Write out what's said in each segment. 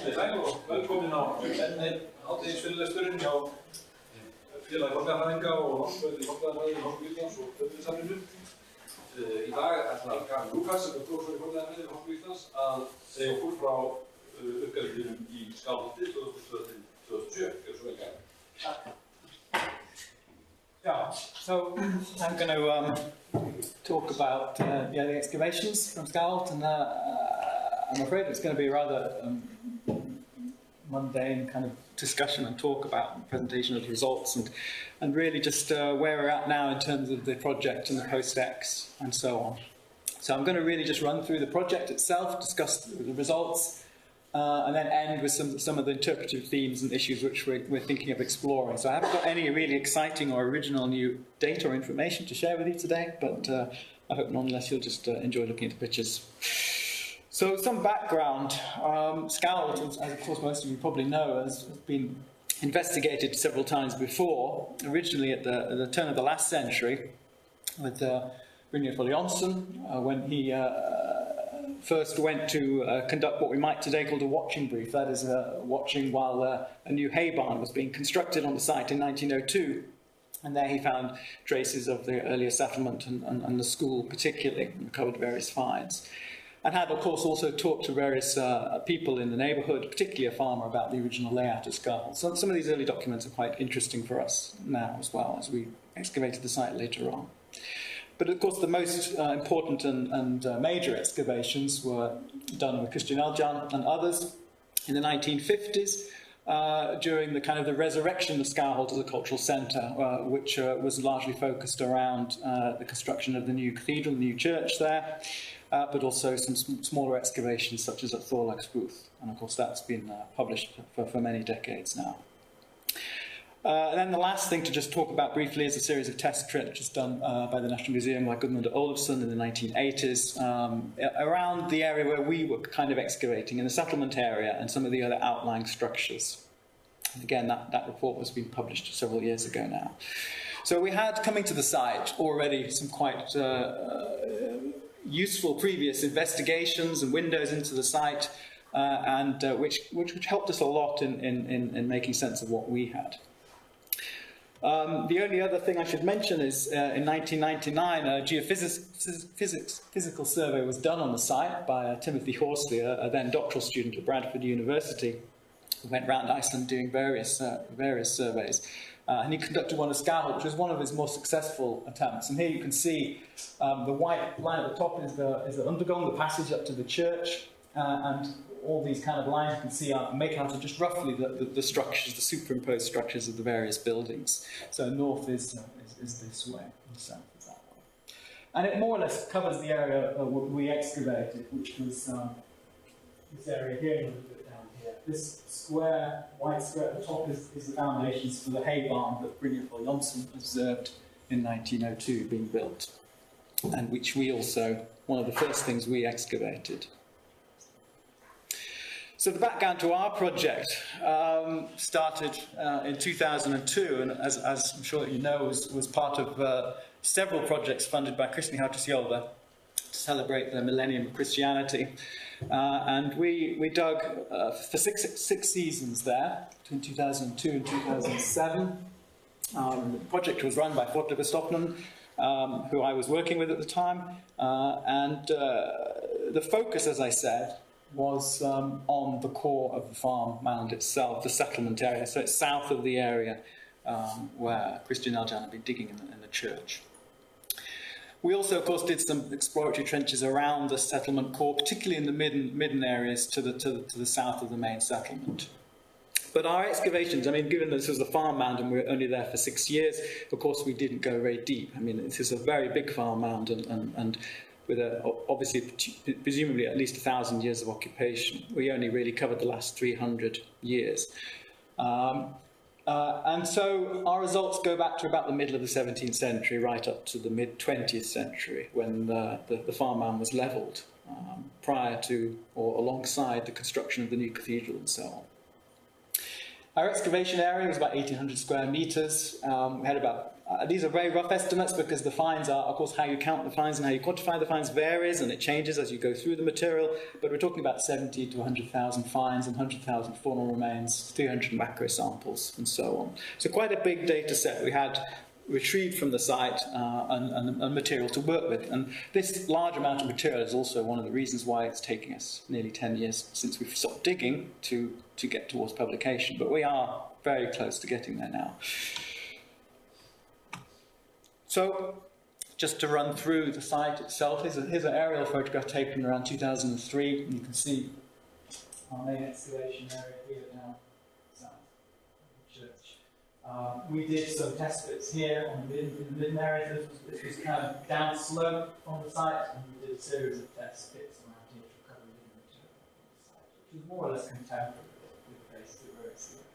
Sæl og velkomin á enn einn hátíðisfyrirlesturinn hjá Félagi fornleifafræðinga og Námsbraut í fornleifafræði í Háskóla Íslands og Fyrirlestraröð. Í dag ætlar Gavin sem er prófessor í fornleifafræði í Háskóla Íslands að segja okkur frá uppgjöldinum í Skálholti 2002-2007. Gjörðu svo vel, Gavin. Yeah, so I'm going to talk about the excavations from Skálholt, and I'm afraid it's going to be a rather mundane kind of discussion and talk about the presentation of the results and really just where we're at now in terms of the project and the post-ex and so on. So I'm going to really just run through the project itself, discuss the results, and then end with some of the interpretive themes and issues which we're thinking of exploring. So I haven't got any really exciting or original new data or information to share with you today, but I hope nonetheless you'll just enjoy looking at the pictures. So some background. Skálholt, as of course most of you probably know, has been investigated several times before, originally at the turn of the last century with Brynjolfur Jónsson, when he first went to conduct what we might today call a watching brief, that is watching while a new hay barn was being constructed on the site in 1902. And there he found traces of the earlier settlement and the school particularly, and recovered various finds. And had, of course, also talked to various people in the neighbourhood, particularly a farmer, about the original layout of Skálholt. So some of these early documents are quite interesting for us now as well, as we excavated the site later on. But of course the most important and major excavations were done with Christian Eljan and others in the 1950s during the kind of the resurrection of Skálholt as a cultural centre, which was largely focused around the construction of the new cathedral, the new church there, but also some smaller excavations such as at Thorlagsbooth. And of course that's been published for many decades now. And then the last thing to just talk about briefly is a series of test trips done by the National Museum by Guðmundur Ólafsson in the 1980s around the area where we were kind of excavating, in the settlement area and some of the other outlying structures. And again, that report was being published several years ago now. So we had, coming to the site, already some quite useful previous investigations and windows into the site, and which helped us a lot in making sense of what we had. The only other thing I should mention is in 1999 a geophysical survey was done on the site by Timothy Horsley, a then doctoral student at Bradford University, who went round Iceland doing various surveys. And he conducted one of Skálholt, which was one of his more successful attempts. And here you can see the white line at the top is the undergong, the passage up to the church, and all these kind of lines you can see make out of just roughly the structures, the superimposed structures of the various buildings. So north is this way, and south is that way. And it more or less covers the area we excavated, which was this area here and a little bit down here. This square, white square at the top is the foundations for the hay barn that Brynjolfur Jónsson observed in 1902 being built, and which we also, one of the first things we excavated. So the background to our project started in 2002, and as I'm sure you know, was part of several projects funded by Kristni Hátíðarjól to celebrate the millennium of Christianity. And we dug for six seasons there, between 2002 and 2007. The project was run by Fornleifafræði, who I was working with at the time, and the focus, as I said, was on the core of the farm mound itself, the settlement area. So it's south of the area where Christian Eljan had been digging in the church. We also, of course, did some exploratory trenches around the settlement core, particularly in the midden areas to the south of the main settlement. But our excavations, I mean, given that this was a farm mound and we were only there for 6 years, of course we didn't go very deep. I mean, this is a very big farm mound and with obviously presumably at least 1,000 years of occupation. We only really covered the last 300 years. And so our results go back to about the middle of the 17th century, right up to the mid-20th century, when the farmland was levelled, prior to or alongside the construction of the new cathedral and so on. Our excavation area was about 1,800 square metres. We had about, these are very rough estimates because the finds are, of course, how you count the finds and how you quantify the finds varies and it changes as you go through the material, but we're talking about 70 to 100,000 finds and 100,000 faunal remains, 300 macro samples and so on. So quite a big data set we had retrieved from the site and material to work with. And this large amount of material is also one of the reasons why it's taking us nearly 10 years since we've stopped digging to get towards publication. But we are very close to getting there now. So, just to run through the site itself, here's an aerial photograph taken around 2003. And you can see our main excavation area here down south of the church. We did some test bits here on in the midden area. This was kind of down slope from the site, and we did a series of test bits around here to recover living material from the site, which was more or less contemporary with the place that we're excavating.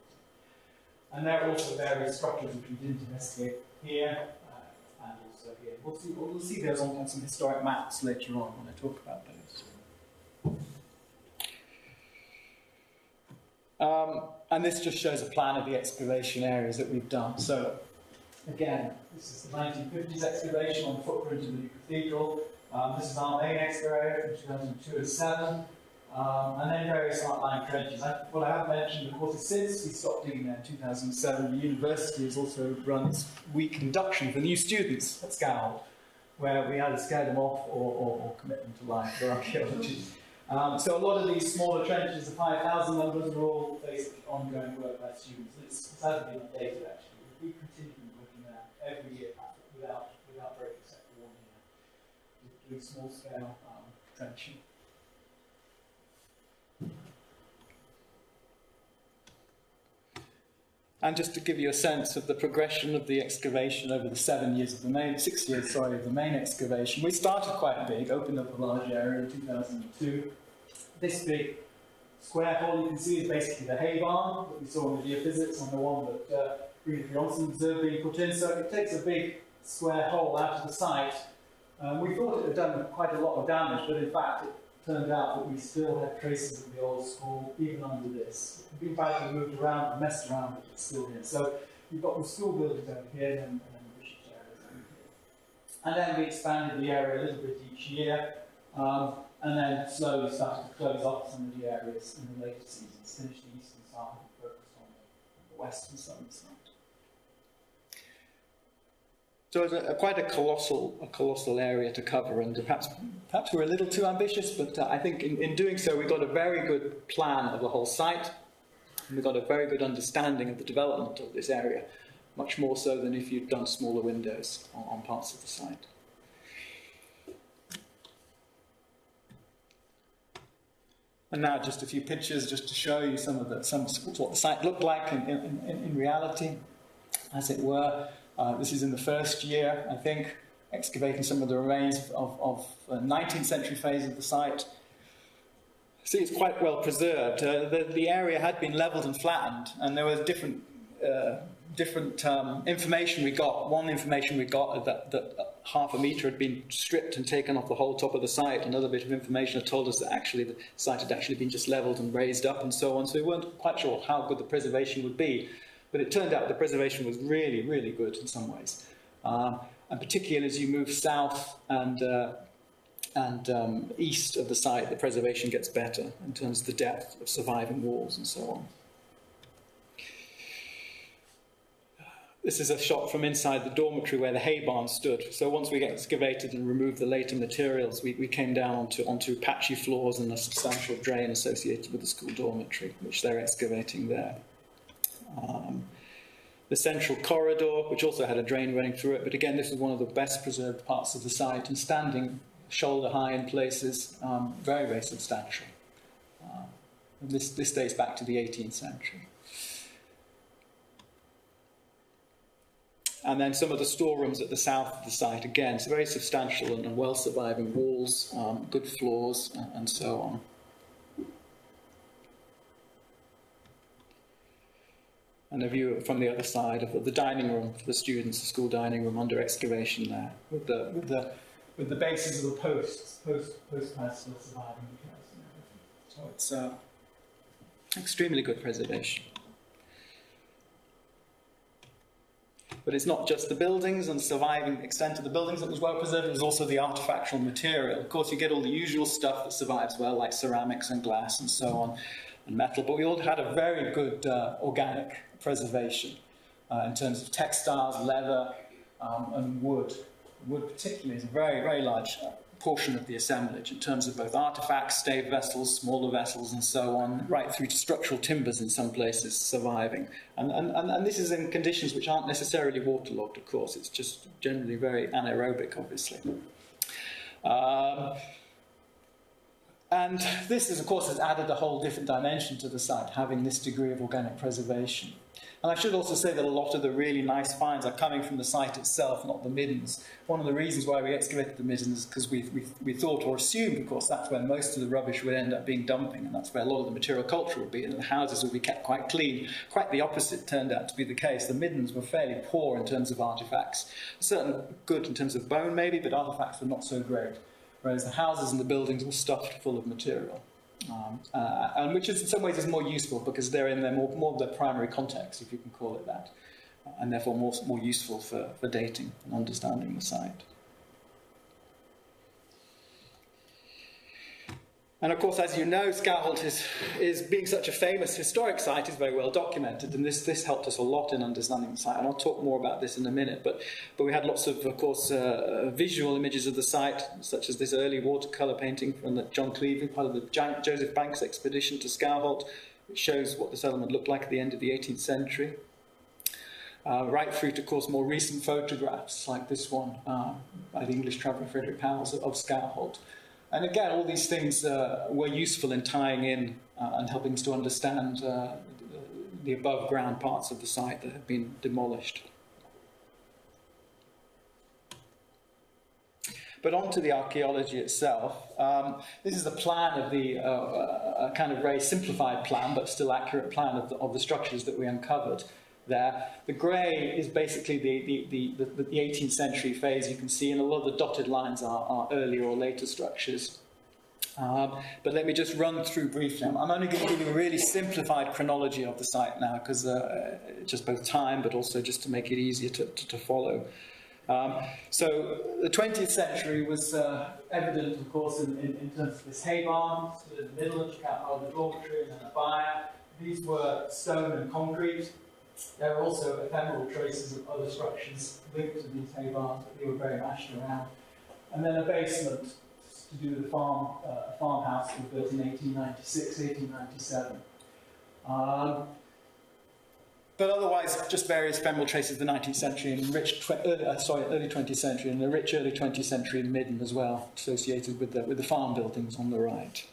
And there are also various structures which we didn't investigate here, and also here. We'll see those on some historic maps later on when I talk about those. And this just shows a plan of the excavation areas that we've done. So, again, this is the 1950s excavation on the footprint of the new cathedral. This is our main excavation from 2002 and 7. And then various outlying trenches. What I have mentioned, of course, is since we stopped digging there in 2007, the university has also run its week induction for new students at Skálholt, where we either scare them off or commit them to life for archaeology. So a lot of these smaller trenches, the 5,000 numbers, are all basically ongoing work by students. It hasn't been updated actually. We continue working there every year without break, except for 1 year, doing small scale trenching. And just to give you a sense of the progression of the excavation over the 6 years of the main excavation, we started quite big, opened up a large area in 2002. This big square hole you can see is basically the hay barn that we saw in the geophysics and the one that Friedrich Johnson observed being put in. So it takes a big square hole out of the site. We thought it had done quite a lot of damage, but in fact it turned out that we still had traces of the old school even under this. It's been badly moved around and messed around, but it's still here. So you've got the school buildings over here and then the bishop's areas over here. And then we expanded the area a little bit each year, and then slowly started to close off some of the areas in the later seasons, finished the eastern side and focused on the west and southern side. So it's quite a colossal area to cover, and perhaps we're a little too ambitious, but I think in doing so we got a very good plan of the whole site, and we got a very good understanding of the development of this area, much more so than if you'd done smaller windows on parts of the site. And now just a few pictures just to show you what the site looked like in reality, as it were. This is in the first year, I think, excavating some of the remains of the 19th century phase of the site. See, it's quite well preserved. The area had been levelled and flattened, and there was different information we got. One information we got that half a metre had been stripped and taken off the whole top of the site. Another bit of information had told us that actually the site had actually been just levelled and raised up and so on. So we weren't quite sure how good the preservation would be. But it turned out the preservation was really, really good in some ways. And particularly as you move south and east of the site, the preservation gets better in terms of the depth of surviving walls and so on. This is a shot from inside the dormitory where the hay barn stood. So once we excavated and removed the later materials, we came down onto patchy floors and a substantial drain associated with the school dormitory, which they're excavating there. The central corridor, which also had a drain running through it, but again, this is one of the best preserved parts of the site, and standing shoulder high in places, very, very substantial. And this dates back to the 18th century. And then some of the storerooms at the south of the site, again, it's very substantial and well-surviving walls, good floors, and so on. And a view from the other side of the dining room for the students, the school dining room under excavation there, with the bases of the posts still surviving. So it's extremely good preservation. But it's not just the buildings and the surviving extent of the buildings that was well preserved, it was also the artifactual material. Of course, you get all the usual stuff that survives well, like ceramics and glass and so on, and metal, but we all had a very good organic preservation in terms of textiles, leather, and wood. Wood particularly is a very, very large portion of the assemblage in terms of both artifacts, stave vessels, smaller vessels and so on, right through to structural timbers in some places surviving. And this is in conditions which aren't necessarily waterlogged, of course. It's just generally very anaerobic, obviously. And this, is, of course, has added a whole different dimension to the site, having this degree of organic preservation. And I should also say that a lot of the really nice finds are coming from the site itself, not the middens. One of the reasons why we excavated the middens is because we thought or assumed, of course, that's where most of the rubbish would end up being dumping, and that's where a lot of the material culture would be, and the houses would be kept quite clean. Quite the opposite turned out to be the case. The middens were fairly poor in terms of artifacts. Certain good in terms of bone, maybe, but artifacts were not so great. Whereas the houses and the buildings were stuffed full of material. And which is, in some ways is more useful because they're in their more of their primary context, if you can call it that, and therefore more useful for dating and understanding the site. And of course, as you know, Skálholt is being such a famous historic site, is very well documented, and this helped us a lot in understanding the site. And I'll talk more about this in a minute. But we had lots of course, visual images of the site, such as this early watercolour painting from the John Cleveland, part of the Joseph Banks expedition to Skálholt, which shows what the settlement looked like at the end of the 18th century. Right through to, of course, more recent photographs, like this one by the English traveller Frederick Powell of Skálholt. And again, all these things were useful in tying in and helping us to understand the above-ground parts of the site that have been demolished. But on to the archaeology itself. This is a plan of the a kind of very simplified plan, but still accurate plan of the structures that we uncovered there. The grey is basically the 18th century phase, you can see, and a lot of the dotted lines are earlier or later structures. But let me just run through briefly. I'm only going to give you a really simplified chronology of the site now, because just both time, but also just to make it easier to follow. So the 20th century was evident, of course, in terms of this hay barn, in the middle of the dormitory and then a byre. These were stone and concrete. There are also ephemeral traces of other structures linked to these hay barns, but they were very mashed around. And then a basement to do with the farmhouse was built in 1896, 1897. But otherwise, just various ephemeral traces of the 19th century and early 20th century, and the rich early 20th century midden as well, associated with the farm buildings on the right.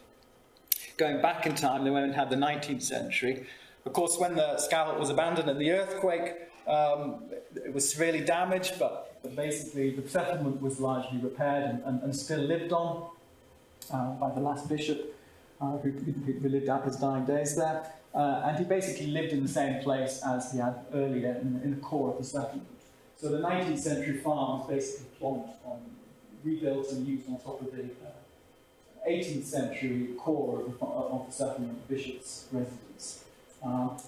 Going back in time, they went and had the 19th century. Of course, when the Skálholt was abandoned in the earthquake, it was severely damaged, but basically the settlement was largely repaired and still lived on by the last bishop who lived out his dying days there. And he basically lived in the same place as he had earlier in the core of the settlement. So the 19th century farm was basically rebuilt and used on top of the 18th century core of the settlement, the bishop's residence.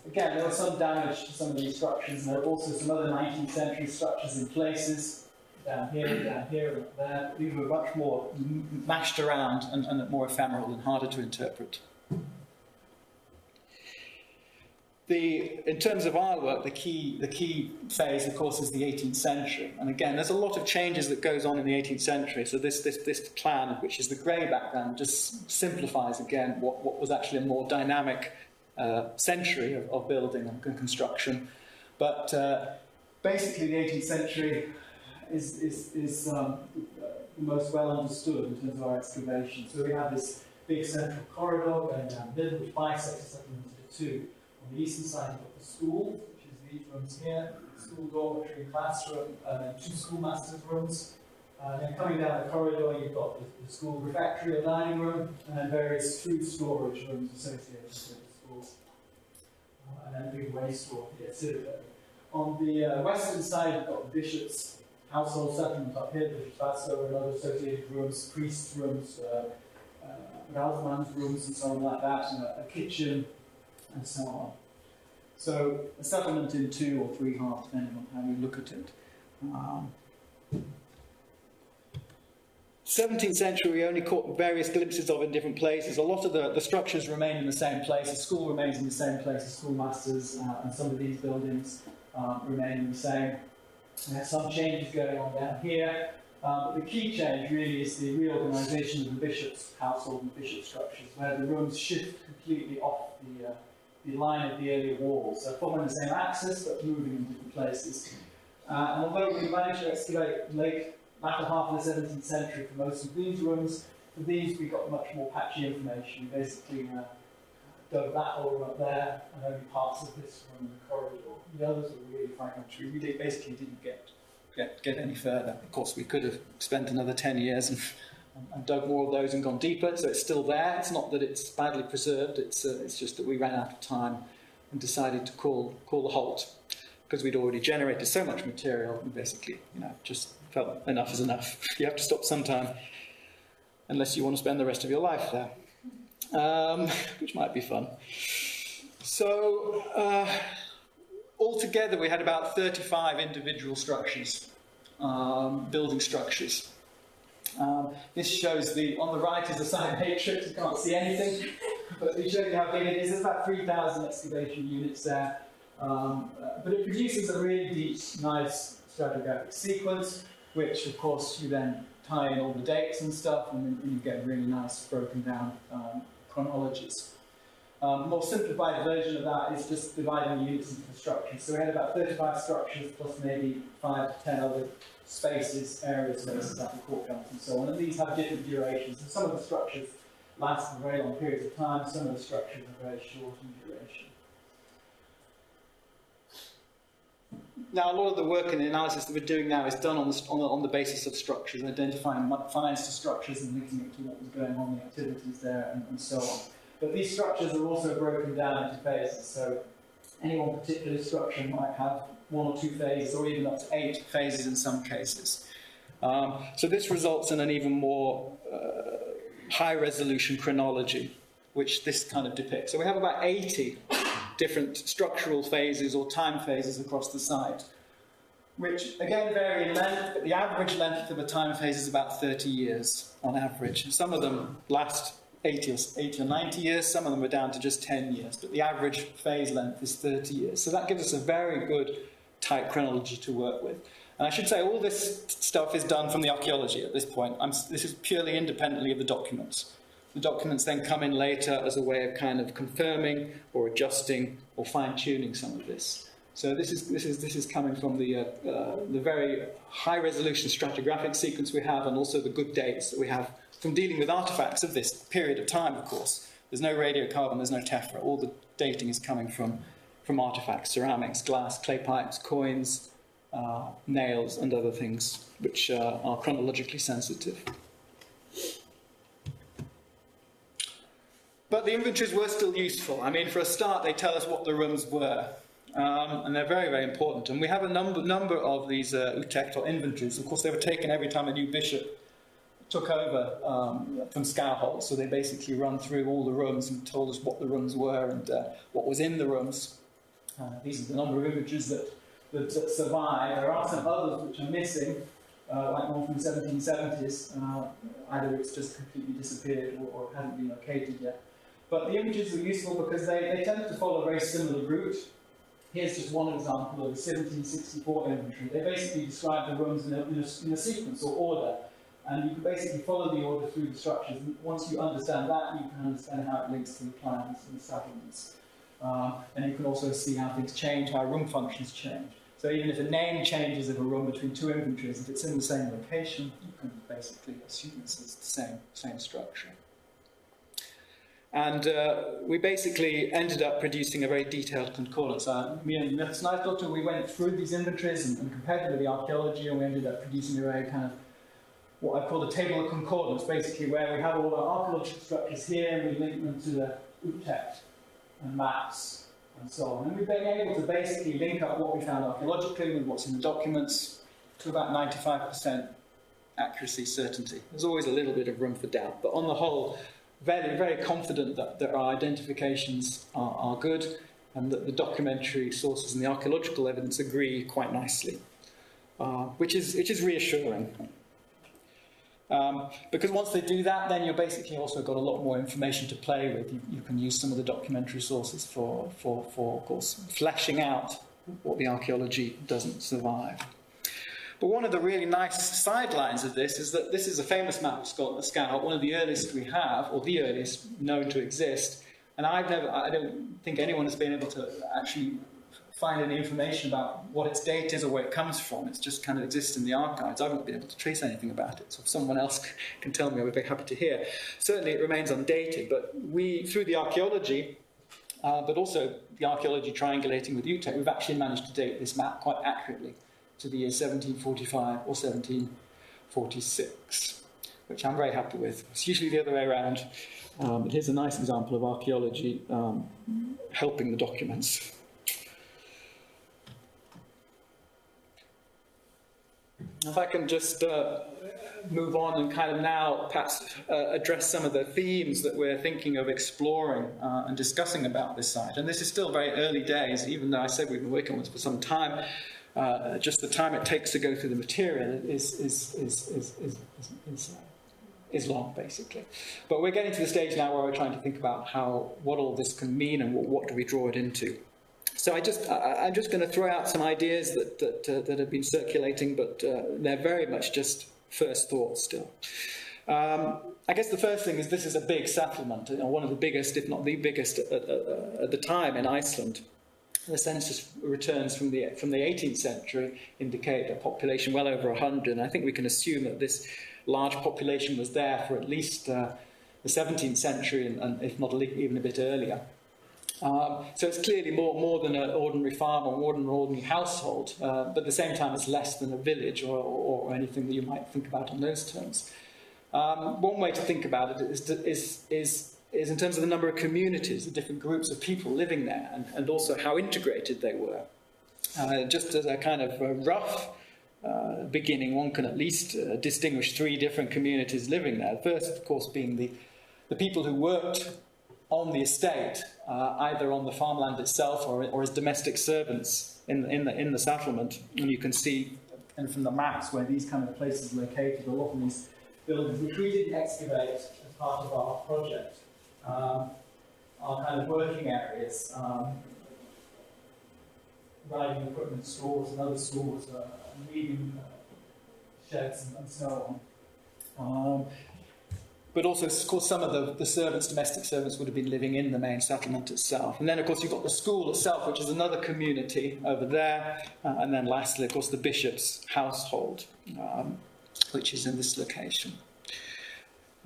Again, there was some damage to some of these structures, and there are also some other 19th century structures in places, down here, and up there. These were much more mashed around and more ephemeral and harder to interpret. In terms of our work, the key phase, of course, is the 18th century. And again, there's a lot of changes that goes on in the 18th century. So this plan, which is the grey background, just simplifies again what was actually a more dynamic century of building and construction. But basically, the 18th century is the most well understood in terms of our excavation. So we have this big central corridor going down the middle, which bisects the settlement into two. On the eastern side, you've got the school, which is these rooms here, school dormitory, classroom, and then two schoolmasters' rooms. Then coming down the corridor, you've got the school refectory, a dining room, and then various food storage rooms associated with the school. And then a big waste store here, citadel. On the western side, you've got the bishop's household settlement up here, the bishop's basso and other associated rooms, priests' rooms, Ralphman's rooms, and so on like that, and a kitchen, and so on. So a settlement in 2 or 3 halves, depending on how you look at it. 17th century, we only caught various glimpses of in different places. A lot of the structures remain in the same place. The school remains in the same place, the schoolmasters, and some of these buildings remain the same. We have some changes going on down here. But the key change really is the reorganisation of the bishop's household and bishop structures, where the rooms shift completely off the line of the earlier walls. So following the same axis, but moving in different places. And although we managed to excavate later half of the 17th century for most of these rooms, for these we got much more patchy information. We basically dug that hole up there, and only parts of this room in the corridor. The others were really fragmentary. We basically didn't get any further. Of course, we could have spent another 10 years and dug more of those and gone deeper, so it's still there. It's not that it's badly preserved, it's just that we ran out of time and decided to call a halt, because we'd already generated so much material and basically, just felt enough is enough. You have to stop sometime, unless you want to spend the rest of your life there, which might be fun. So, altogether we had about 35 individual structures, building structures. This shows on the right is the side matrix, you can't see anything, but it shows you how big it is. There's about 3,000 excavation units there, but it produces a really deep, nice stratigraphic sequence, which of course you then tie in all the dates and stuff, and then you get really nice broken down chronologies. A more simplified version of that is just dividing the units into structures. So we had about 35 structures plus maybe 5 to 10 other spaces, area spaces like the courtyards and so on. And these have different durations. And some of the structures last for very long periods of time, some of the structures are very short in duration. Now, a lot of the work and the analysis that we're doing now is done on the basis of structures, identifying finds to structures and linking it to what was going on, the activities there, and so on. But these structures are also broken down into phases, so any one particular structure might have 1 or 2 phases, or even up to 8 phases in some cases. So this results in an even more high-resolution chronology, which this kind of depicts. So we have about 80 different structural phases or time phases across the site, which again vary in length, but the average length of a time phase is about 30 years on average. Some of them last 80 or 90 years, some of them are down to just 10 years, but the average phase length is 30 years. So that gives us a very good, tight chronology to work with. And I should say all this stuff is done from the archaeology at this point. This is purely independently of the documents. The documents then come in later as a way of kind of confirming or adjusting or fine-tuning some of this. So this is coming from the very high-resolution stratigraphic sequence we have, and also the good dates that we have from dealing with artifacts of this period of time, of course. There's no radiocarbon, there's no tephra. All the dating is coming from artifacts, ceramics, glass, clay pipes, coins, nails, and other things which are chronologically sensitive. But the inventories were still useful. I mean, for a start, they tell us what the rooms were. And they're very, very important. And we have a number of these utect or inventories. Of course, they were taken every time a new bishop took over from Skálholt. So they basically run through all the rooms and told us what the rooms were and what was in the rooms. These are the number of inventories that survive. There are some others which are missing, like one from the 1770s. Either it's just completely disappeared or hasn't been located yet. But the images are useful because they tend to follow a very similar route. Here's just one example of a 1764 inventory. They basically describe the rooms in a sequence or order, and you can basically follow the order through the structures. And once you understand that, you can understand how it links to the plans and the settlements. And you can also see how things change, how room functions change. So even if a name changes of a room between 2 inventories, if it's in the same location, you can basically assume it's the same structure. And we basically ended up producing a very detailed concordance. Me and Snydoctor, we went through these inventories and compared them with the archaeology, and we ended up producing a very kind of what I call the table of concordance, basically where we have all our archaeological structures here and we link them to the utect and maps and so on. And we've been able to basically link up what we found archaeologically with what's in the documents to about 95% accuracy, certainty. There's always a little bit of room for doubt, but on the whole, very, very confident that our identifications are good, and that the documentary sources and the archaeological evidence agree quite nicely, which is reassuring. Because once they do that, then you've basically also got a lot more information to play with. You can use some of the documentary sources for of course, fleshing out what the archaeology doesn't survive. But one of the really nice sidelines of this is that this is a famous map of Skálholt, one of the earliest we have, or the earliest known to exist. And I don't think anyone has been able to actually find any information about what its date is or where it comes from. It's just kind of exists in the archives. I haven't been able to trace anything about it. So if someone else can tell me, I'll be very happy to hear. Certainly it remains undated, but we, through the archaeology, but also the archaeology triangulating with UTEC, we've actually managed to date this map quite accurately to the year 1745 or 1746, which I'm very happy with. It's usually the other way around. But here's a nice example of archaeology helping the documents. If I can just move on and kind of now perhaps address some of the themes that we're thinking of exploring and discussing about this site. And this is still very early days, even though I said we've been working on this for some time. Just the time it takes to go through the material is long, basically. But we're getting to the stage now where we're trying to think about what all this can mean and what do we draw it into. So I'm just going to throw out some ideas that have been circulating, but they're very much just first thoughts still. I guess the first thing is this is a big settlement, one of the biggest, if not the biggest, at the time in Iceland. The census returns from the 18th century indicate a population well over 100, and I think we can assume that this large population was there for at least the 17th century, and if not even a bit earlier. So it's clearly more than an ordinary farm or more than an ordinary household, but at the same time it's less than a village or anything that you might think about on those terms. One way to think about it is in terms of the number of communities, the different groups of people living there, and also how integrated they were. Just as a kind of a rough beginning, one can at least distinguish three different communities living there. The first, of course, being the people who worked on the estate, either on the farmland itself or as domestic servants in the settlement. And you can see, and from the maps where these kind of places are located, a lot of these buildings, which we didn't excavate as part of our project, are kind of working areas, riding equipment stores and other stores, medium sheds and so on. But also, of course, some of the servants, domestic servants, would have been living in the main settlement itself. And then, of course, you've got the school itself, which is another community over there. And then lastly, of course, the bishop's household, which is in this location.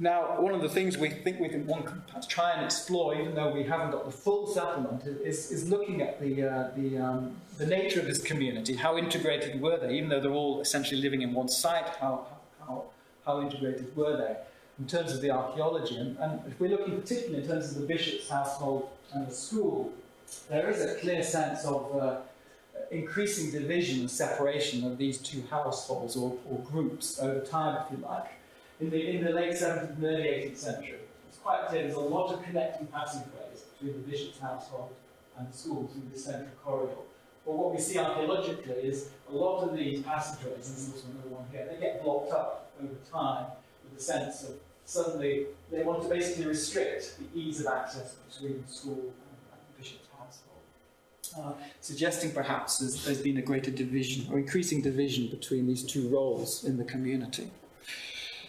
Now, one of the things we think one can perhaps try and explore, even though we haven't got the full settlement, is looking at the nature of this community. How integrated were they? Even though they're all essentially living in one site, how integrated were they? In terms of the archaeology, and if we're looking particularly in terms of the bishop's household and the school, there is a clear sense of increasing division and separation of these two households or groups over time, if you like. In the late 17th and early 18th century, it's quite clear there's a lot of connecting passageways between the bishop's household and the school through the central corridor. But what we see archaeologically is a lot of these passageways, and there's also another one here, they get blocked up over time with the sense of suddenly they want to basically restrict the ease of access between the school and the bishop's household, suggesting perhaps there's been a greater division or increasing division between these two roles in the community.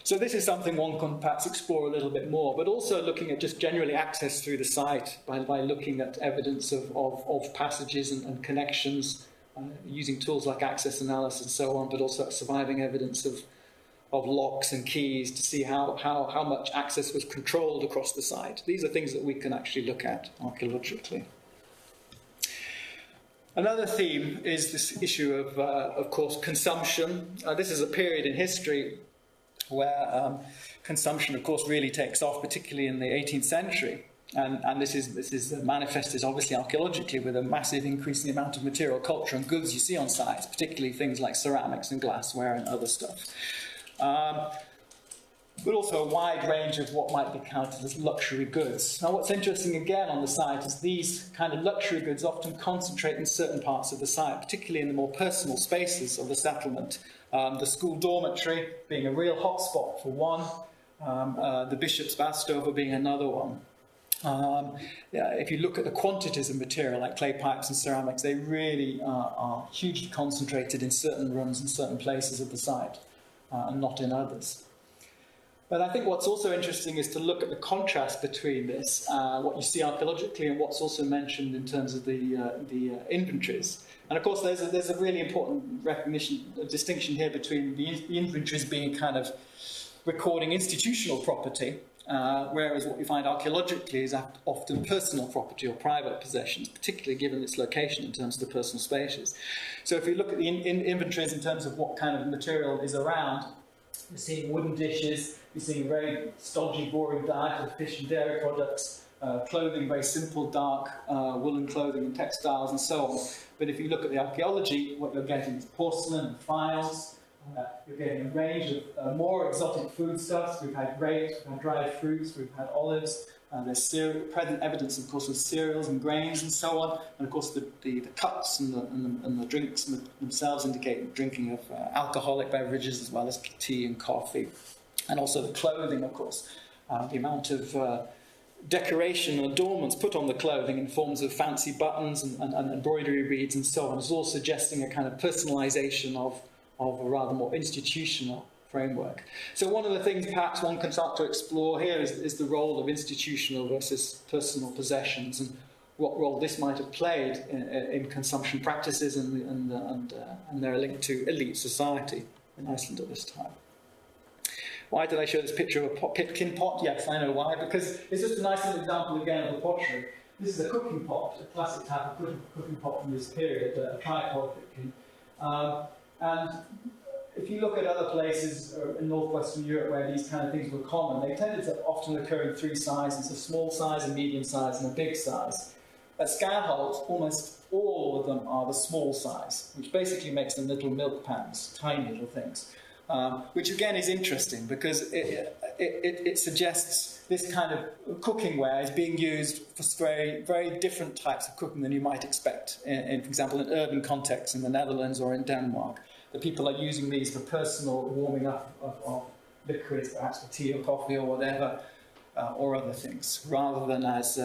So this is something one can perhaps explore a little bit more, but also looking at just generally access through the site by looking at evidence of passages and connections, using tools like access analysis and so on, but also surviving evidence of locks and keys to see how much access was controlled across the site. These are things that we can actually look at archaeologically. Another theme is this issue of course, consumption. This is a period in history where consumption, of course, really takes off, particularly in the 18th century. And this is manifested, obviously, archaeologically with a massive increase in the amount of material, culture and goods you see on sites, particularly things like ceramics and glassware and other stuff. but also a wide range of what might be counted as luxury goods. Now, what's interesting again on the site is these kind of luxury goods often concentrate in certain parts of the site, particularly in the more personal spaces of the settlement. The school dormitory being a real hotspot for one, the bishop's bath stove being another one. If you look at the quantities of material like clay pipes and ceramics, they really are hugely concentrated in certain rooms and certain places of the site, and not in others. But I think what's also interesting is to look at the contrast between this, what you see archaeologically and what's also mentioned in terms of the inventories. And of course there's a really important distinction here between the inventories being kind of recording institutional property, whereas what you find archaeologically is often personal property or private possessions, particularly given its location in terms of the personal spaces. So if you look at the inventories in terms of what kind of material is around, you're seeing wooden dishes, you're seeing very stodgy, boring diet of fish and dairy products, clothing, very simple, dark woolen clothing and textiles and so on. But if you look at the archaeology, what you're getting is porcelain and files. You're getting a range of more exotic foodstuffs. We've had grapes, we've had dried fruits, we've had olives. There's present evidence, of course, of cereals and grains and so on. And of course, the cups and the drinks themselves indicate drinking of alcoholic beverages as well as tea and coffee. And also the clothing, of course. The amount of decoration and adornments put on the clothing in forms of fancy buttons and embroidery beads and so on is all suggesting a kind of personalization of a rather more institutional framework. So one of the things perhaps one can start to explore here is the role of institutional versus personal possessions and what role this might have played in consumption practices and their link to elite society in Iceland at this time. Why did I show this picture of a pipkin pot? Yes, I know why, because it's just a nice little example again of the pottery. This is a cooking pot, a classic type of cooking pot from this period, a tripod pipkin. And if you look at other places in northwestern Europe where these kind of things were common, they tended to often occur in three sizes: a small size, a medium size, and a big size. At Skálholt, almost all of them are the small size, which basically makes them little milk pans, tiny little things. Which again is interesting because it suggests this kind of cooking ware is being used for very, very different types of cooking than you might expect, for example, in urban contexts in the Netherlands or in Denmark. The people are using these for personal warming up of liquids, perhaps for tea or coffee or whatever, or other things, rather than as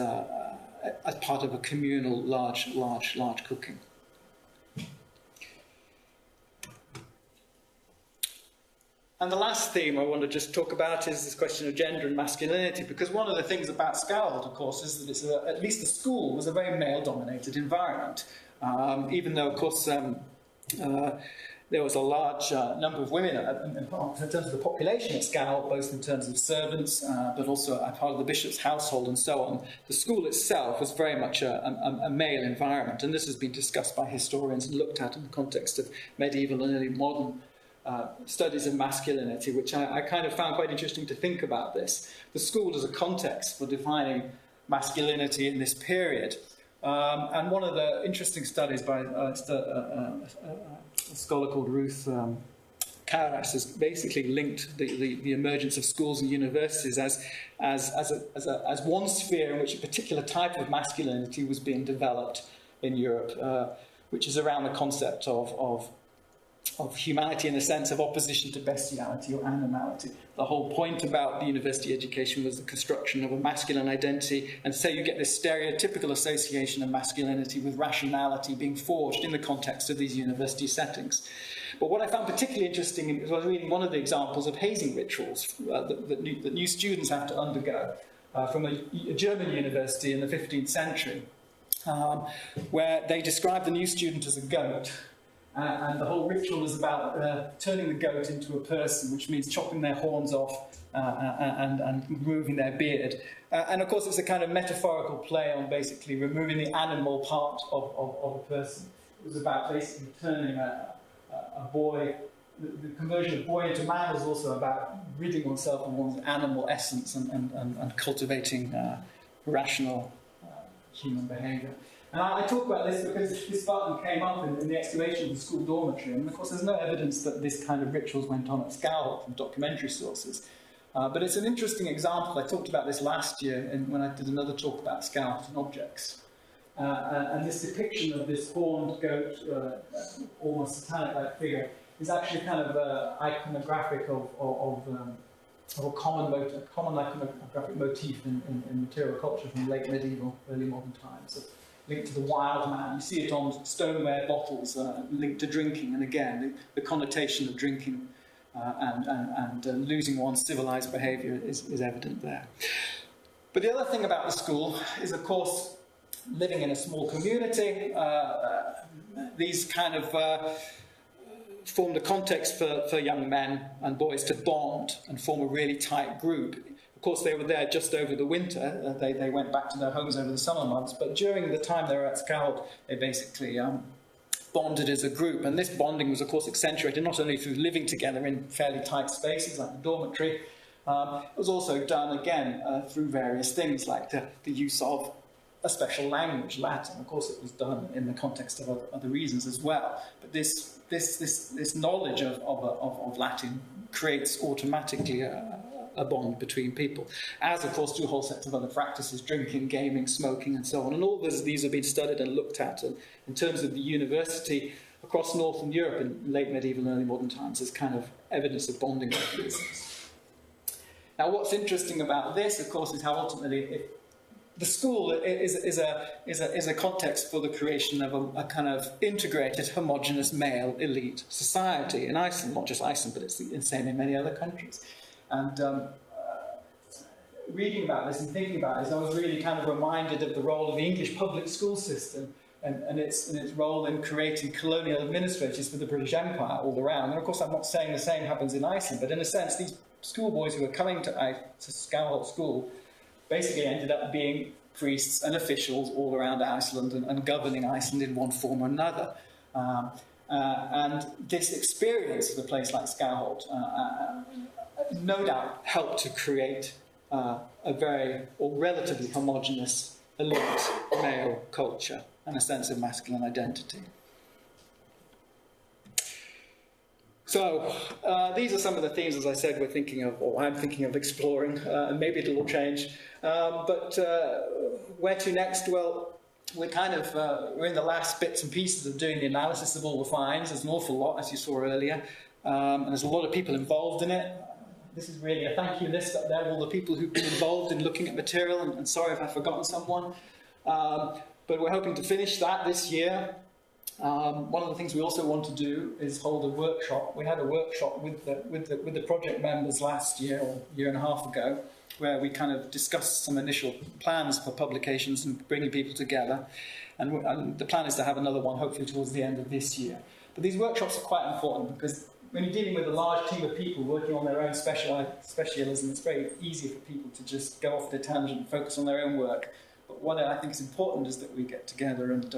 part of a communal large cooking. And the last theme I want to just talk about is this question of gender and masculinity, because one of the things about Skálholt, of course, is that it's at least the school was a very male-dominated environment, even though, of course, there was a large number of women in terms of the population at Skálholt, both in terms of servants, but also as part of the bishop's household and so on. The school itself was very much a male environment, and this has been discussed by historians and looked at in the context of medieval and early modern studies of masculinity, which I kind of found quite interesting to think about this. The school as a context for defining masculinity in this period. And one of the interesting studies by a scholar called Ruth Karas has basically linked the emergence of schools and universities as one sphere in which a particular type of masculinity was being developed in Europe, which is around the concept of humanity in the sense of opposition to bestiality or animality. The whole point about the university education was the construction of a masculine identity, and so you get this stereotypical association of masculinity with rationality being forged in the context of these university settings. But what I found particularly interesting was reading one of the examples of hazing rituals that new students have to undergo from a German university in the 15th century, where they describe the new student as a goat. And the whole ritual is about turning the goat into a person, which means chopping their horns off and removing their beard. And of course, it's a kind of metaphorical play on basically removing the animal part of a person. It was about basically turning a boy, the conversion of boy into man was also about ridding oneself of one's animal essence and cultivating rational human behaviour. And I talk about this because this Spartan came up in the excavation of the school dormitory, and of course there's no evidence that this kind of rituals went on at Skálholt from documentary sources. But it's an interesting example. I talked about this last year when I did another talk about Skálholt and objects. And this depiction of this horned goat, almost satanic-like figure, is actually kind of iconographic of a common iconographic motif in material culture from late medieval, early modern times. So linked to the wild man. You see it on stoneware bottles linked to drinking, and again, the connotation of drinking and losing one's civilized behaviour is evident there. But the other thing about the school is, of course, living in a small community. These kind of form the context for young men and boys to bond and form a really tight group. Of course, they were there just over the winter. They went back to their homes over the summer months, but during the time they were at Skálholt, they basically bonded as a group. And this bonding was, of course, accentuated not only through living together in fairly tight spaces like the dormitory, it was also done, again, through various things like the use of a special language, Latin. Of course, it was done in the context of other reasons as well. But this knowledge of Latin creates automatically a bond between people, as of course do a whole set of other practices, drinking, gaming, smoking, and so on. And all these have been studied and looked at. And in terms of the university across Northern Europe in late medieval and early modern times, there's kind of evidence of bonding mechanisms. Now, what's interesting about this, of course, is how ultimately the school is a context for the creation of a kind of integrated, homogenous male elite society in Iceland. Not just Iceland, but it's the same in many other countries. And reading about this and thinking about this, I was really kind of reminded of the role of the English public school system and its role in creating colonial administrators for the British Empire all around. And of course, I'm not saying the same happens in Iceland, but in a sense, these schoolboys who were coming to Skálholt School basically ended up being priests and officials all around Iceland and governing Iceland in one form or another. And this experience of a place like Skálholt no doubt helped to create a very, or relatively homogenous elite male culture and a sense of masculine identity. So, these are some of the themes, as I said, we're thinking of, or I'm thinking of exploring, and maybe it'll all change. But where to next? Well, we're in the last bits and pieces of doing the analysis of all the finds. There's an awful lot, as you saw earlier, and there's a lot of people involved in it. This is really a thank you list up there of all the people who've been involved in looking at material, and sorry if I've forgotten someone. But we're hoping to finish that this year. One of the things we also want to do is hold a workshop. We had a workshop with the project members last year, or a year and a half ago, where we kind of discussed some initial plans for publications and bringing people together. And the plan is to have another one, hopefully towards the end of this year. But these workshops are quite important because when you're dealing with a large team of people working on their own specialism, it's very easy for people to just go off their tangent and focus on their own work. But what I think is important is that we get together and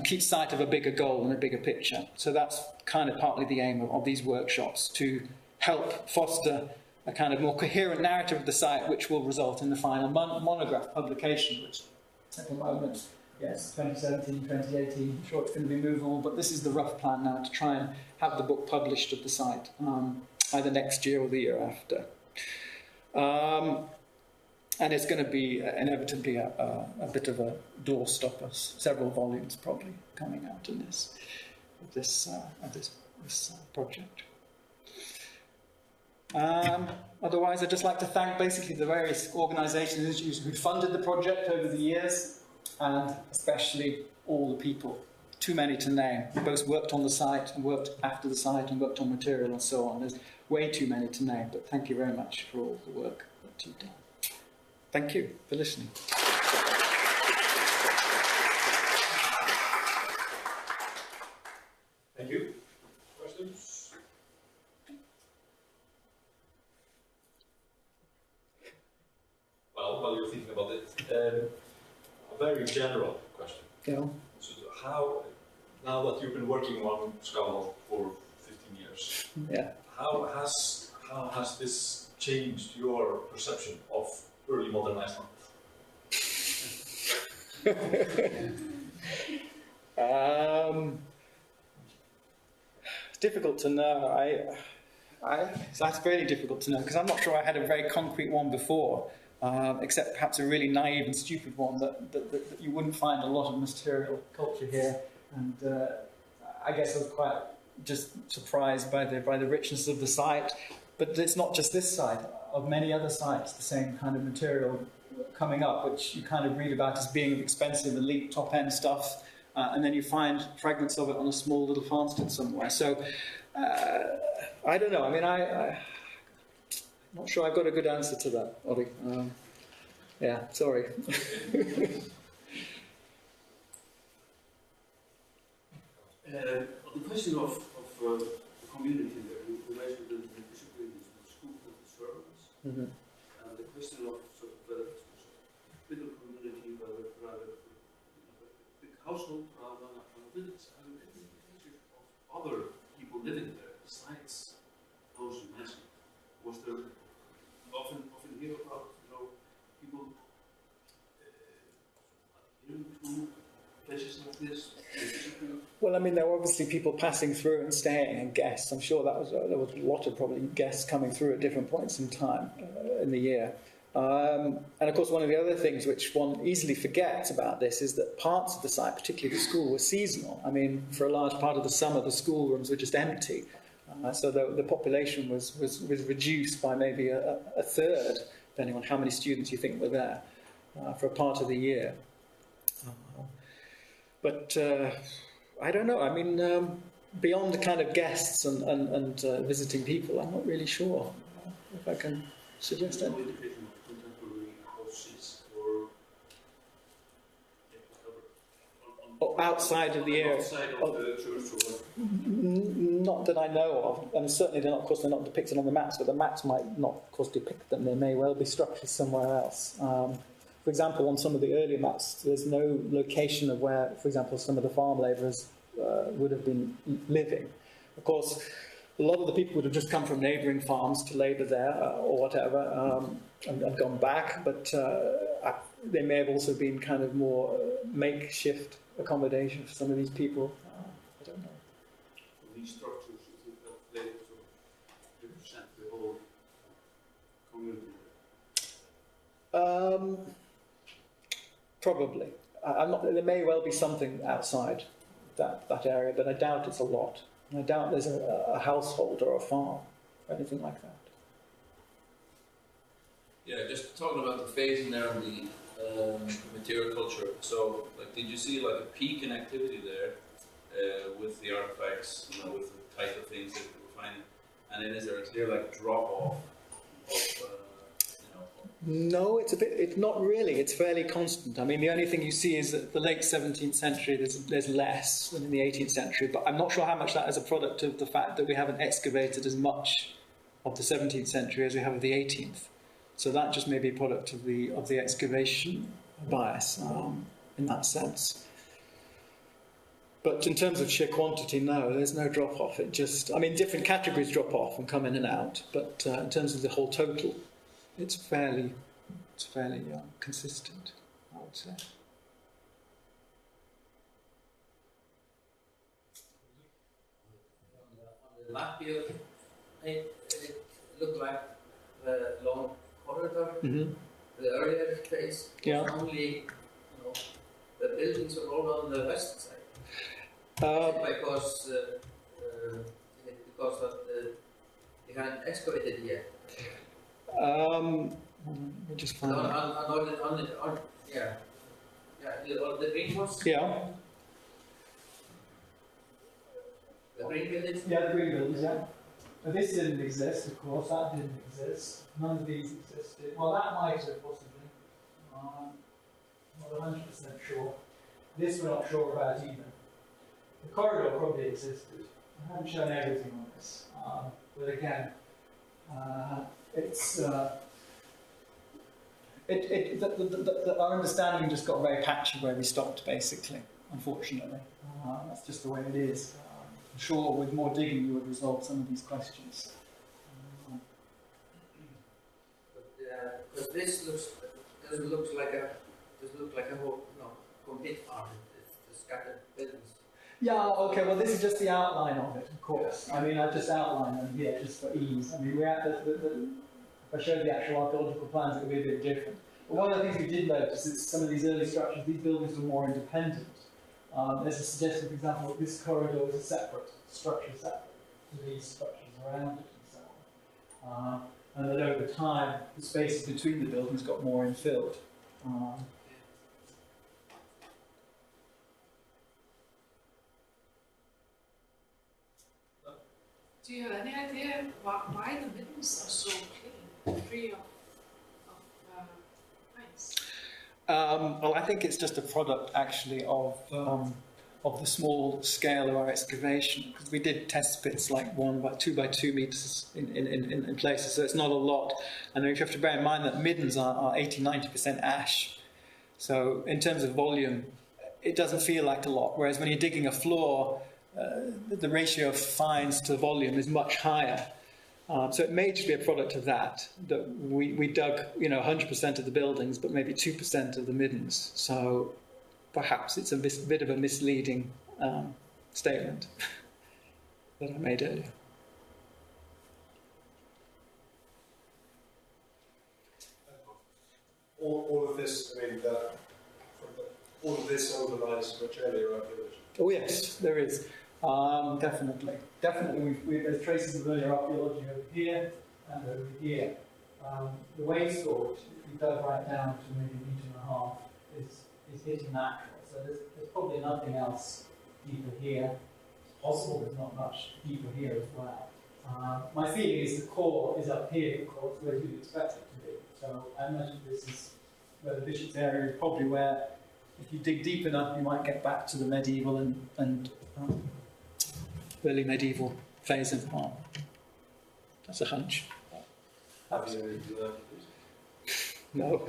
keep sight of a bigger goal and a bigger picture. So that's kind of partly the aim of these workshops, to help foster a kind of more coherent narrative of the site, which will result in the final monograph publication, which at the moment, yes, 2017, 2018, I'm sure it's going to be movable, but this is the rough plan now to try and have the book published of the site, either next year or the year after. And it's going to be inevitably a bit of a doorstopper, several volumes probably coming out in this project. Otherwise, I'd just like to thank basically the various organisations and institutions who funded the project over the years, and especially all the people, too many to name, who both worked on the site and worked after the site and worked on material and so on. There's way too many to name, but thank you very much for all the work that you've done. Thank you for listening. Thank you. Questions? Well, while you're thinking about it, a very general question. Yeah. So how, now that you've been working on Skálholt for 15 years, Yeah. how has this changed your perception of early modern Iceland? It's difficult to know. That's very difficult to know because I'm not sure I had a very concrete one before, except perhaps a really naive and stupid one that you wouldn't find a lot of material culture here. And I guess I was quite just surprised by the richness of the site. But it's not just this site. Of many other sites, the same kind of material coming up, which you kind of read about as being expensive, elite, top-end stuff, and then you find fragments of it on a small little farmstead somewhere. So, I don't know. I mean, I'm not sure I've got a good answer to that, Ollie. Yeah, sorry. On the question of the community there, you mentioned the discipline is the school of the servants. Mm-hmm. The question of sort of whether it's a middle community, whether rather big household rather than a village. I mean, any picture of other people living there besides those you mentioned? Was there often hear about people adhering to places like this? Well, I mean, there were obviously people passing through and staying and guests. I'm sure there was a lot of probably guests coming through at different points in time in the year. And of course, one of the other things which one easily forgets about this is that parts of the site, particularly the school, were seasonal. I mean, for a large part of the summer, the schoolrooms were just empty. So the population was reduced by maybe a third, depending on how many students you think were there, for a part of the year. But I don't know. I mean, beyond the kind of guests and visiting people, I'm not really sure if I can suggest that. No indication of contemporary houses or outside of the area. Outside of the church or not that I know of. And certainly they're not, of course, they're not depicted on the maps, but the maps might not, of course, depict them. There may well be structures somewhere else. For example, on some of the earlier maps, there's no location of where, for example, some of the farm labourers would have been living. Of course, a lot of the people would have just come from neighbouring farms to labour there or whatever and gone back, but they may have also been kind of more makeshift accommodation for some of these people. I don't know. These structures, you think that they represent the whole community? Probably. I'm not, there may well be something outside that area, but I doubt it's a lot. And I doubt there's a household or a farm or anything like that. Yeah, just talking about the phasing there of the material culture. So, like, did you see like a peak in activity there with the artifacts, with the type of things that you were finding? And then is there a clear like drop off of No, it's not really. It's fairly constant. I mean, the only thing you see is that the late 17th century, there's less than in the 18th century, but I'm not sure how much that is a product of the fact that we haven't excavated as much of the 17th century as we have of the 18th. So that just may be a product of the excavation bias in that sense. But in terms of sheer quantity, no, there's no drop-off. It just, I mean, different categories drop off and come in and out, but in terms of the whole total, it's fairly consistent, I would say. On the map here, it looked like the long corridor. Mm-hmm. The earlier phase, Yeah. only the buildings are all on the west side. Because they hadn't excavated yet. Let me just find out. The green ones. Yeah. The green buildings. Yeah, the green buildings, yeah. Now, this didn't exist, of course, that didn't exist. None of these existed. Well, that might have possibly. Not 100% sure. This we're not sure about either. The corridor probably existed. I haven't shown everything on this. But again, our understanding just got very patchy where we stopped, basically, unfortunately. That's just the way it is. I'm sure with more digging you would resolve some of these questions. Because this looks like a whole complete farm. It's the scattered buildings. Yeah, okay, well this is just the outline of it, of course. I mean, I've just outlined them here just for ease. I mean, if I showed the actual archaeological plans, it would be a bit different. But one of the things we did notice is some of these early structures, these buildings were more independent. There's a suggestion, for example, that this corridor was a separate structure, separate to these structures around it and so on. And that over time, the spaces between the buildings got more infilled. Do you have any idea why the middens are so clean, free of ice? Well, I think it's just a product actually of the small scale of our excavation, because we did test pits like 2 by 2 meters in places, so it's not a lot. And you have to bear in mind that middens are 80-90% ash, so in terms of volume, it doesn't feel like a lot. Whereas when you're digging a floor, the ratio of fines to volume is much higher. So it may just be a product of that we dug, 100% of the buildings, but maybe 2% of the middens. So perhaps it's a bit of a misleading statement that I made earlier. All of this, I mean, all of this underlies much earlier archaeology. Oh yes, there is. Definitely. There's traces of earlier archaeology over here and over here. The wainscot, if you dug right down to maybe 1.5 meters, is hitting natural. So there's probably nothing else deeper here. It's possible there's not much deeper here as well. My feeling is the core is up here, of course, where you'd expect it to be. So I imagine this is where the bishop's area is probably where, if you dig deep enough, you might get back to the medieval and early medieval phase of art. That's a hunch. Have you any No.